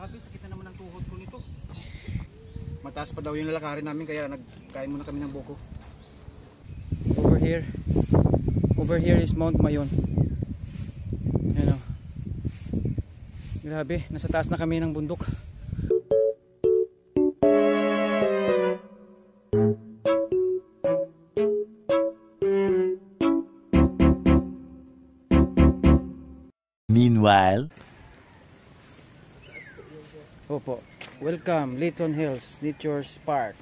Grabe, sakit na naman ang tuhod ko nito. Mataas pa daw yung lalakarin namin kaya nagkain muna kami ng buko. Over here is Mount Mayon. Ayan o. Grabe, nasa taas na kami ng bundok. Meanwhile, Opo, welcome Layton Hills Nature's Park.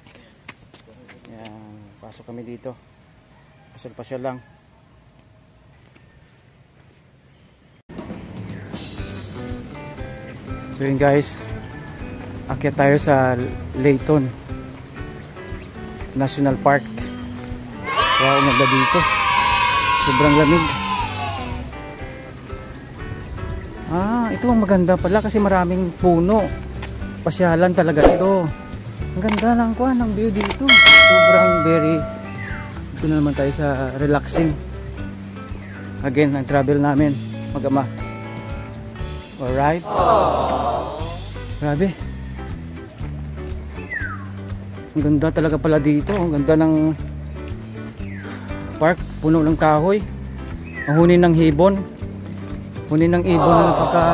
Yan, pasok kami dito. Pasyal-pasyal lang. So yun guys, akyat tayo sa Layton National Park. Wow, nagda dito. Sobrang lamig. Ito ang maganda pala kasi maraming puno. Pasyalan talaga ito. Ang ganda lang ko ng view dito. Sobrang very. Ito na naman tayo sa relaxing. Again, ang travel namin mag-ama. Alright. Grabe. Ang ganda talaga pala dito. Ang ganda ng park. Puno ng kahoy. Ang huni ng hibon. Huni ng ibon na napaka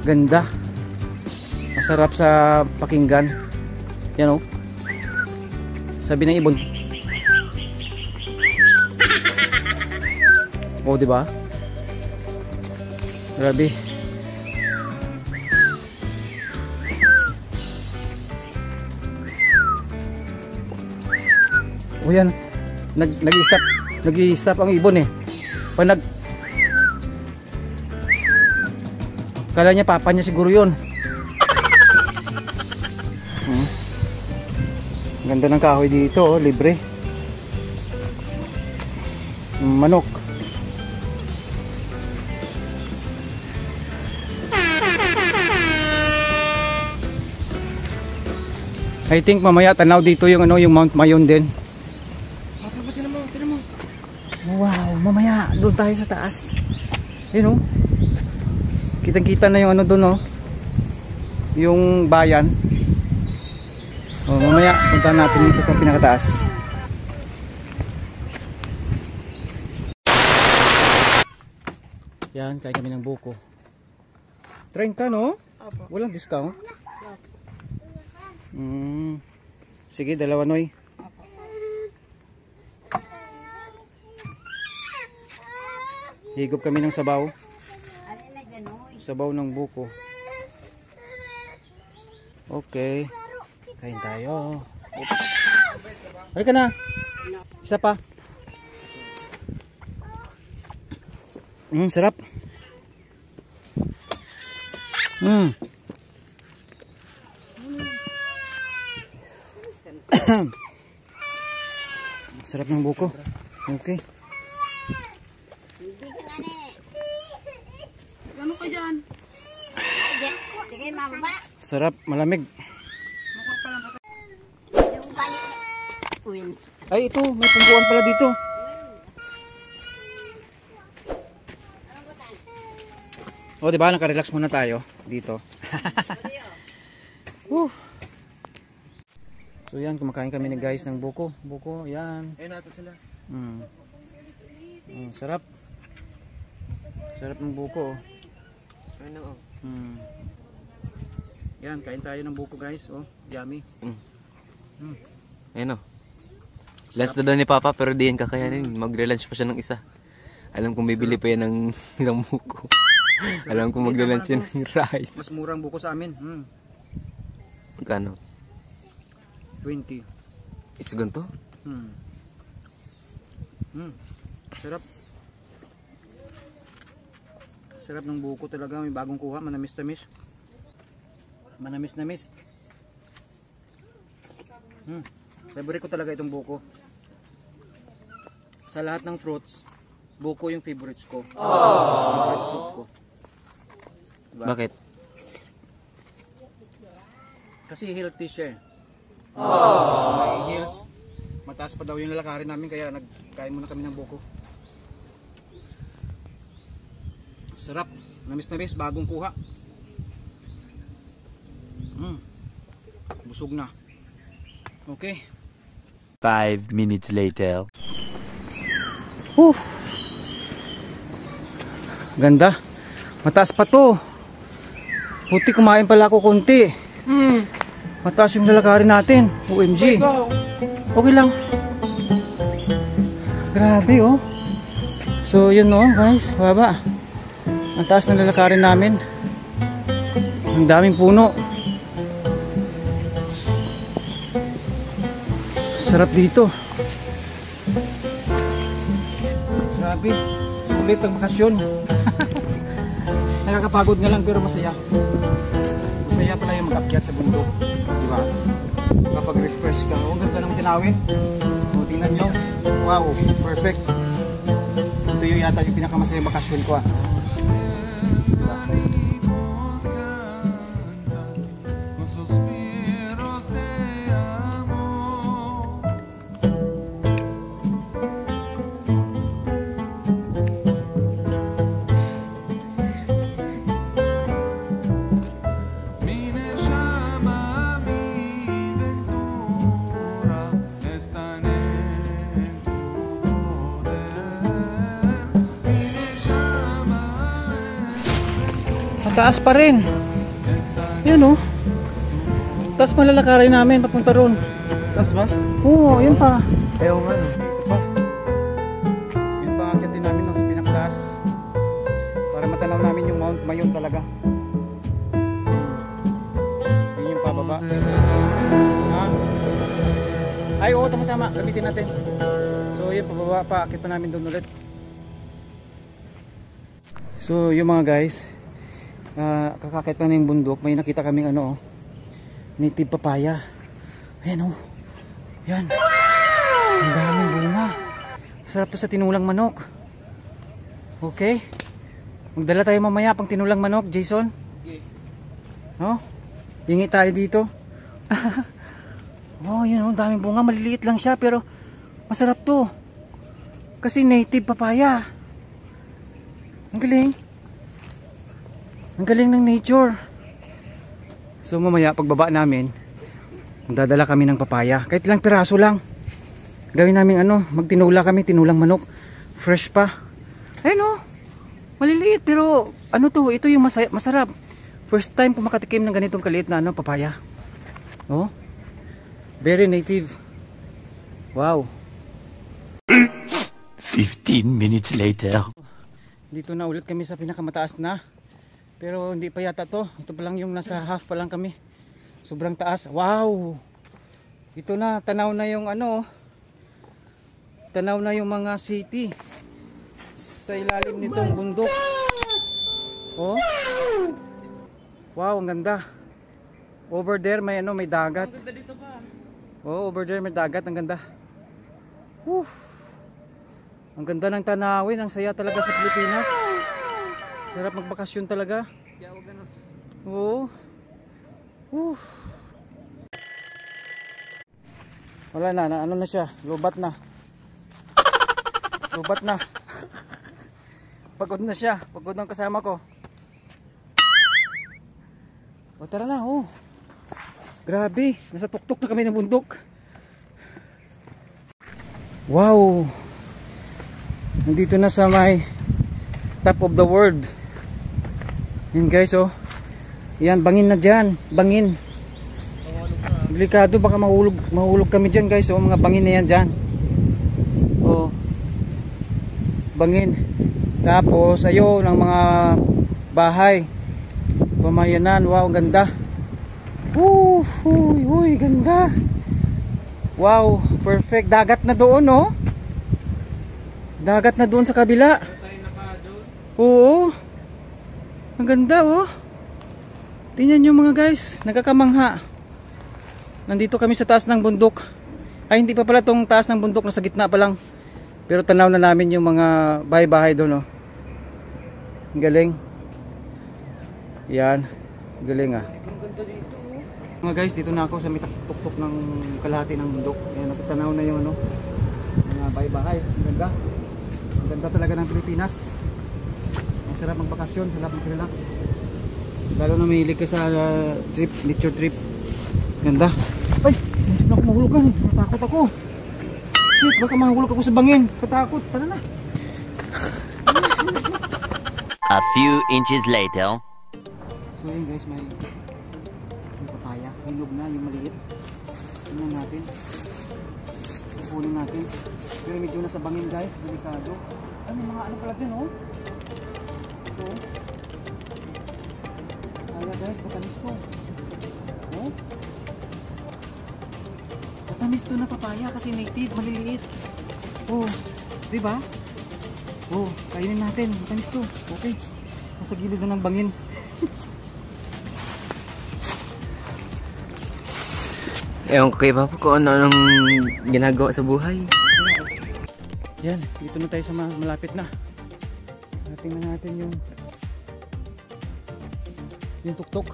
ganda. Masarap sa pakinggan. Yan o. Sabi ng ibon. Oh, di ba? Grabe. Oh, yan. Nag-i-stop ang ibon eh. Pag kala niya papa niya siguro yun. Ganda ng kahoy dito, oh, libre. Manok. I think mamaya tanaw dito yung yung Mount Mayon din. Wow, mamaya doon tayo sa taas. Yun oh. Kitang-kita na yung doon oh. Yung bayan. Oh, mamaya punta natin sa pinakataas. Yan, kain kami ng buko. 30 no? Opo. Walang discount? Sige, dalawa noy. Higop kami ng sabaw. Sabaw ng buko. Okay. Kain tayo. Oops. Halika na. Isa pa. Sarap. Sarap ng buko. Okay. Ano ka dyan? Sige, mama. Sarap, malamig. Ay, ito, may pumpuan pala dito. O, diba, nakarelax muna tayo dito. So, yan, kumakain kami ni guys ng buko. Buko, yan. Ayun nato sila. Sarap. Sarap ng buko. Ano, Yan, kain tayo ng buko guys. Oh, yummy. Ayun o. Lunch na daw ni Papa pero di yan kakayanin. Magre-lunch pa siya ng isa. Alam kong bibili pa yan ng buko. Alam kong magre-lunch yan ng rice. Mas murang buko sa amin. Magkano? 20. Is ganito? Sarap. Sarap ng buko talaga. May bagong kuha. Manamis-tamis. Manamis-namis. Favorite ko talaga itong buko. Sa lahat ng fruits, buko yung favorites ko. Favorite fruit ko. Diba? Bakit? Kasi healthy siya. So may heels. Mataas pa daw yung lalakarin namin kaya nagkain muna kami ng buko. Sarap. Namis-namis. Bagong kuha. Busog na. Okay. 5 minutes later. Ganda. Mataas pa to. Buti kumain pala ako konti. Mataas yung lalakarin natin. OMG. Okay lang. Grabe oh. So yun oh guys, baba. Ang taas na lalakarin namin. Ang daming puno. Sarap dito. Grabe. Sulit ang bakasyon. Nakakapagod nga lang pero masaya. Masaya pala yung mag-akyat sa bundok. Diba? Kapag refresh ka. Ang ganda ng tinawin. So tingnan nyo. Wow, perfect. Ito yung yata yung pinakamasayang bakasyon ko ah. Taas pa rin. Yun oh. Taas malalakarin namin papunta ron. Taas ba? Oo, yun pa. Ayaw nga. Ito pa. Yun pa akit din namin sa pinaktaas. Para matanaw namin yung Mount Mayon talaga. Yun yung pababa. Ha? Ay oo, tama-tama. Gamitin natin. So yun, pababa pa. Akit pa namin doon ulit. So yung mga guys, kakakita na yung bundok, may nakita kaming ano, native papaya. Ayan oh. Yan. Ang daming bunga. Sarap to sa tinulang manok. Okay. Magdala tayo mamaya pang tinulang manok, Jason. No? Hingi tayo dito. Oh, yun oh, daming bunga. Maliliit lang siya pero masarap to. Kasi native papaya. Ang galing. Ang galing ng nature. So mamaya pagbaba namin, magdadala kami ng papaya. Kahit ilang piraso lang. Gawin namin ano, magtinula kami, tinulang manok. Fresh pa. Ayun oh. Maliliit pero ano to, ito yung masarap. First time ko makatikim ng ganitong kaliit na ano, papaya. Oh. Very native. Wow. 15 minutes later. Dito na ulit kami sa pinakamataas na. Pero hindi pa yata to. Ito pa lang yung nasa half pa lang kami. Sobrang taas. Wow! Ito na, tanaw na yung ano. Tanaw na yung mga city. Sa ilalim nitong bundok. Oh. Wow, ang ganda. Over there may ano, may dagat. Oh, over there may dagat, ang ganda. Woo! Ang ganda ng tanawin, ang saya talaga sa Pilipinas. Sarap magbakasyon talaga. Oo. Wala na, ano na siya, lubat na. Lubat na. Pagod na siya, pagod ng kasama ko. O tara na, oh. Grabe, nasa tuktok na kami ng bundok. Wow. Nandito na sa may top of the world. Yan guys oh. Yan, bangin na dyan. Bangin. Delikado, baka mahulog kami dyan guys oh. Mga bangin na yan dyan. Oh. Bangin. Tapos ayun ang mga bahay. Pamayanan. Wow, ang ganda. Uy, ganda. Wow, perfect. Dagat na doon oh. Dagat na doon sa kabila. Oo. Ang ganda oh. Tingnan nyo mga guys, nagkakamangha. Nandito kami sa taas ng bundok. Ay hindi pa pala tong taas ng bundok, nasa gitna pa lang. Pero tanaw na namin yung mga bahay-bahay doon oh. Ang galing. Yan. Ang galing ah. Mga guys, dito na ako sa may tuktok ng kalahati ng bundok. Ayan, natanaw na yung ano, mga bahay-bahay. Ang ganda. Ang ganda talaga ng Pilipinas. Ang sarap magbakasyon, sarap mag-relax. Lalo na mahilig ka sa trip, nature trip. Ganda. Ay, hindi na ako mahulugan. Natakot ako. Shit, baka mahulog ako sa bangin. Katakot, tara na. A few inches later. So yun guys, may papaya. Hinog na, yung maliit. Tingnan natin. Kukunin natin. Pero medyo nasa bangin guys, delikado. Ano mga ano pala dyan oh. Ito. Kaya guys, matamis to. Oh. Matamis to na papaya kasi native, maliliit. Oh, di ba? Oh, kainin natin. Matamis to. Okay. Nasa gilid na ng bangin. Ewan ko kay Papa kung ano-anong ginagawa sa buhay. Yan, dito na tayo sa malapit na. Tingnan natin yung tuktok.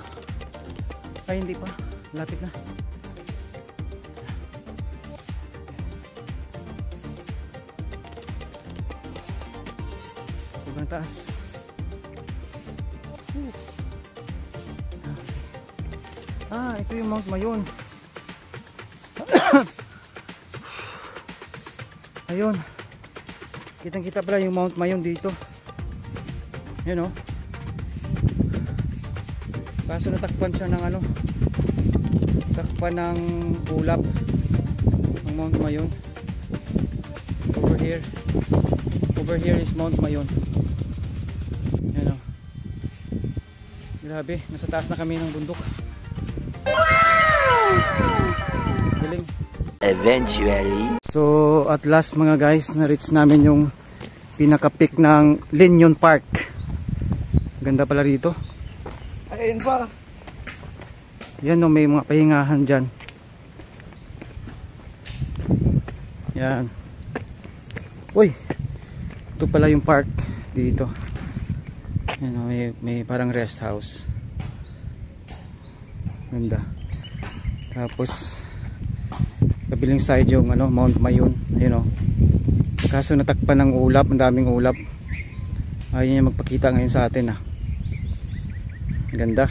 Ay hindi pa, malapit na. Sobrang taas. Ito yung Mount Mayon. Ayun. Kitang-kita pala yung Mount Mayon dito. Yun oh. Kaso natakpan siya ng ano. Takpan ng ulap ng Mount Mayon. Over here. Over here is Mount Mayon. Yun oh. Grabe, nasa taas na kami ng bundok. Galing. Eventually. So at last mga guys, na-reach namin yung pinaka-peak ng Linyon Park. Ganda pala rito. Ayun pa. Yan o, may mga pahingahan dyan. Yan. Uy, ito pala yung park dito. Yan o, may parang rest house. Ganda. Tapos kabilang side yung ano, Mount Mayon. Ayun o. Kaso natakpan ng ulap, ang daming ulap. Ayaw niya magpakita ngayon sa atin ah. Ganda.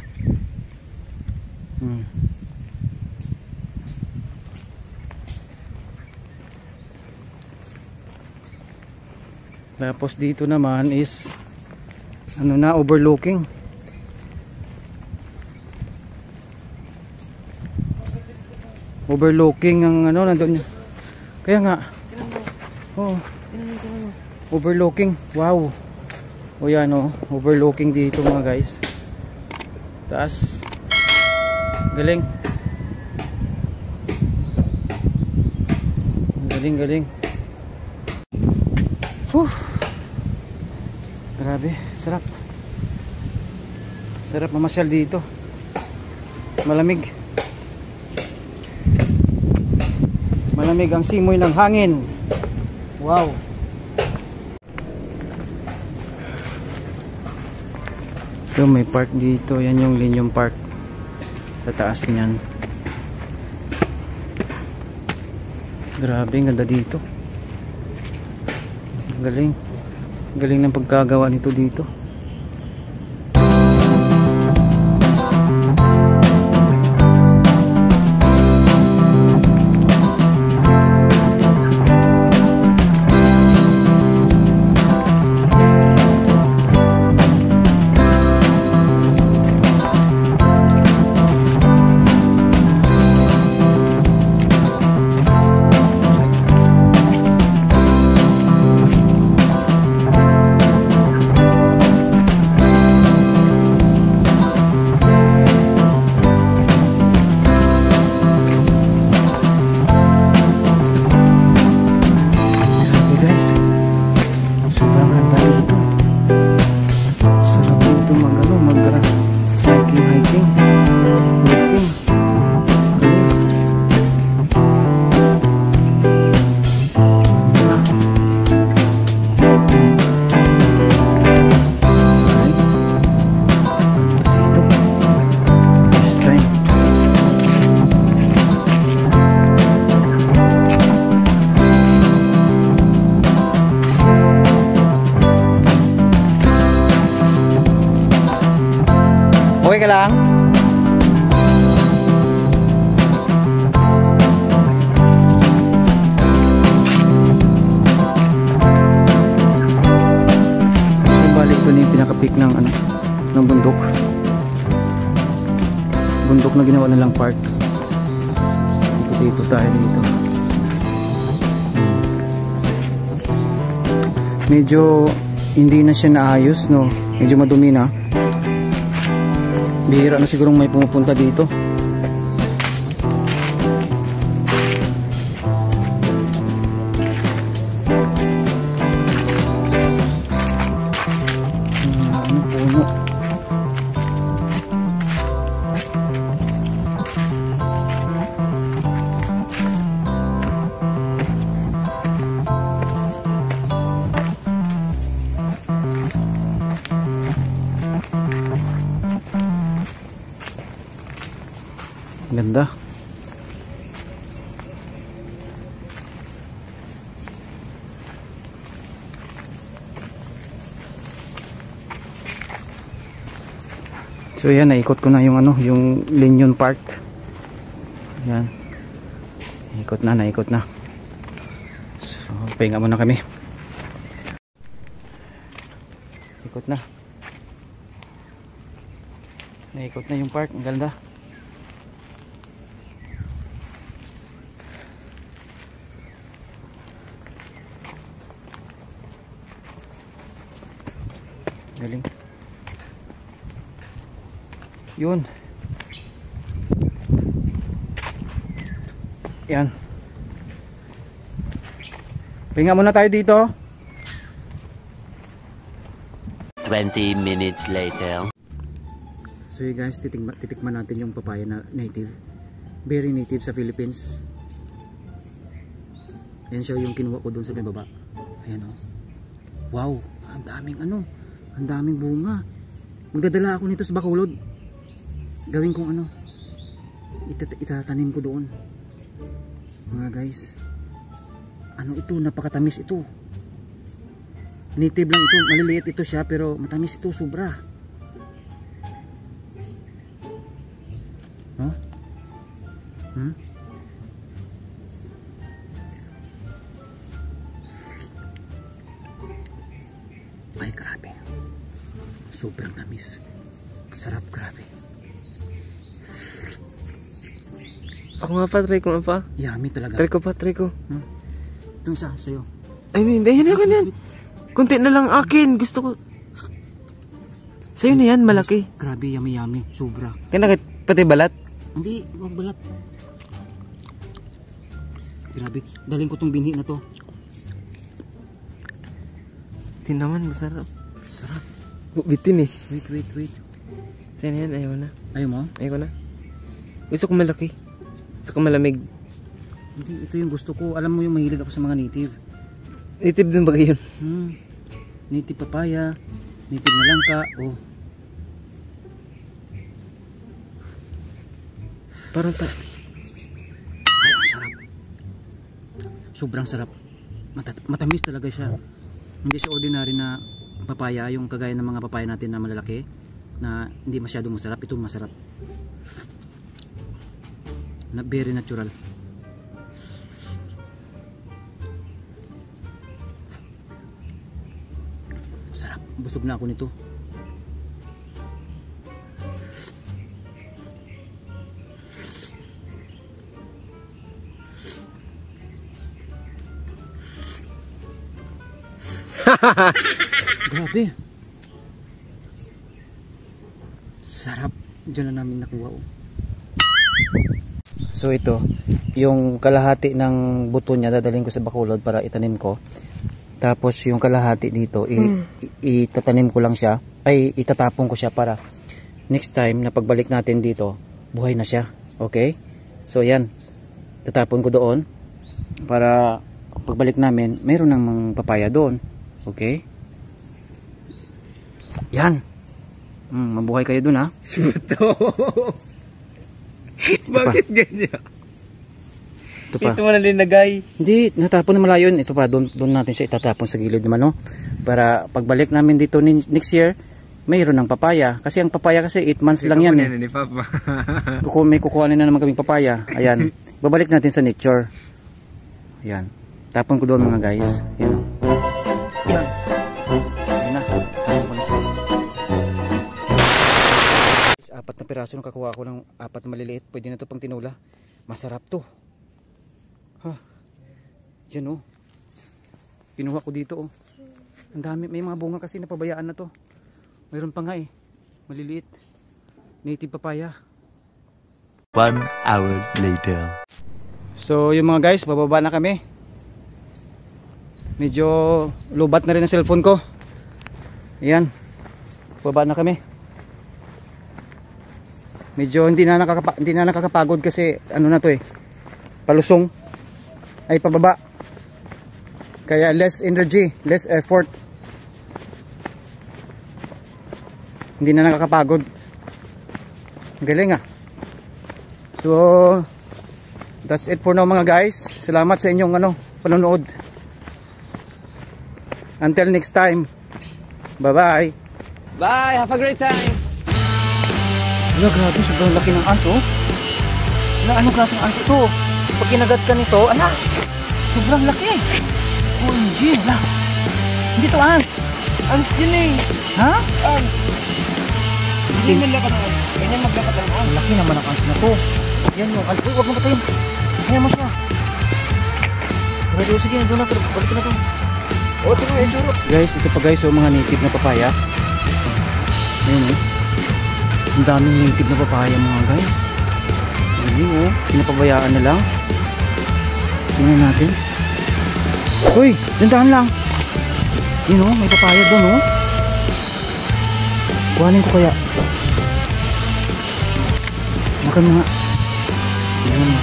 Tapos dito naman is ano na, overlooking. Overlooking ang ano nandoon. Kaya nga. Oh. Overlooking. Wow. O yan oh, overlooking dito mga guys. Taas. Galing. Galing, galing. Grabe, sarap. Sarap mamasyal dito. Malamig. Malamig ang simoy ng hangin. Wow. So may park dito. Yan yung Linyon Park. Sa taas niyan. Grabe, ang ganda dito. Galing. Galing ng pagkagawa nito dito. Okay ka lang? So, balik ito na yung pinaka-peak ng, ano, ng bundok. Bundok na ginawa nilang park. Ikot-ikot tayo dito. Medyo hindi na siya naayos, no? Medyo madumi na. Bihira na sigurong may pumupunta dito. Ano puno? Ganda. So yan, naikot ko na yung ano, yung Linyon Park. Yan. Naikot na. So, pahinga muna kami. Ikot na. Naikot na yung park, ang ganda. Galing. Yun. Yan. Pahinga muna tayo dito. 20 minutes later. So you guys, titikman natin yung papaya na native. Very native sa Philippines. Yan siya yung kinuha ko dun sa may baba. Ayan o. Wow, ang daming ano. Ang daming bunga. Magdadala ako nito sa Bacolod. Gawin kong ano, itatanim ko doon. Mga guys, ano ito, napakatamis ito. Native lang ito, maliliit ito siya pero matamis ito sobra. Huh? Ay grabe, sobrang tamis, sarap, grabe. Ako nga pa, try ko nga pa. Yummy talaga. Try ko. Itong isa, sa'yo. Ay, hindi, yan yan. Kunti na lang akin, gusto ko. Sa'yo na yan, malaki. Grabe, yummy, sobra. Kaya pati balat? Hindi, huwag balat. Grabe, daling ko tong binhi na to. Hindi naman, masarap. Sarap. Bitin eh. Wait. Sa'yo na yan, ayaw na. Ayaw mo? Ayaw na. Gusto ko malaki. Saka malamig. Hindi, ito yung gusto ko. Alam mo yung mahilig ako sa mga native. Native din ba yun? Native papaya, native na langka. Oh. Parang Ay, ang sarap. Sobrang sarap. Matamis talaga siya. Hindi siya ordinary na papaya, yung kagaya ng mga papaya natin na malalaki na hindi masyadong masarap. Ito masarap. Very natural. Sarap. Busog na ako nito. Grabe. Sarap. Diyan na namin nakuha. Oh. So ito, yung kalahati ng buto niya dadalhin ko sa Bacolod para itanim ko. Tapos yung kalahati dito, itatanim ko lang siya. Ay, itatapon ko siya para next time na pagbalik natin dito, buhay na siya. Okay? So yan, tatapon ko doon para pagbalik namin, mayroon namang papaya doon. Okay? Yan. Mabuhay kayo doon, ha? Suto. Bakit ganyan? Ito pa. Ito mo na linagay. Hindi, natapon na malayo yun. Ito pa, doon natin siya itatapon sa gilid naman, no? Para pagbalik namin dito next year, mayroon ng papaya. Kasi ang papaya kasi 8 months lang yan eh. Ni Papa. May kukuhanin na naman kaming papaya. Ayan. Babalik natin sa nature. Ayan. Tapon ko doon mga guys. Ayan. Ayan. Ayan na. Apat na piraso nung kakuha ko ng apat na maliliit. Pwede na to pang tinula. Masarap to. Ha. Diyan oh. Pinuha ko dito oh. Ang dami. May mga bunga kasi napabayaan na to. Mayroon pa nga eh. Maliliit. Native papaya. 1 hour later. So yung mga guys, bababa na kami. Medyo lubat na rin ang cellphone ko. Ayan. Bababa na kami. Medyo hindi na nakakapagod kasi ano na to eh. Palusong. Ay pababa. Kaya less energy, less effort. Hindi na nakakapagod. Galing ah. So that's it for now mga guys. Salamat sa inyong panonood. Until next time. Bye bye. Bye, have a great time. Wala, grabe, sobrang laki ng ants oh. Wala, anong klaseng ants ito? Pag kinagat ka nito, sobrang laki. OMG, wala. Hindi to ants. Ant yun eh. Ha? Ant. Hindi man laka na ant. Ganyan maglakad ang ant. Laki naman ang ants na to. Yan yung ants. Uy, huwag mo patayin. Kaya mo siya. Pero sige, doon na to. Balik na to. O, ito yung churot. Guys, ito pa guys, mga native na papaya. Ayun eh. Ang daming native na papaya mga guys. Ayun oh. Pinapabayaan na lang. Tingnan natin. Uy, dandahan lang. Yun oh, may papaya doon oh. Kuhanin ko kaya. Makan mo nga. Ayan mo.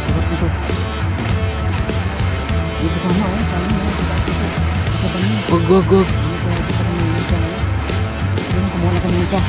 Sarap nito. Dito sama oh. Wag. Kumuha na kami isa.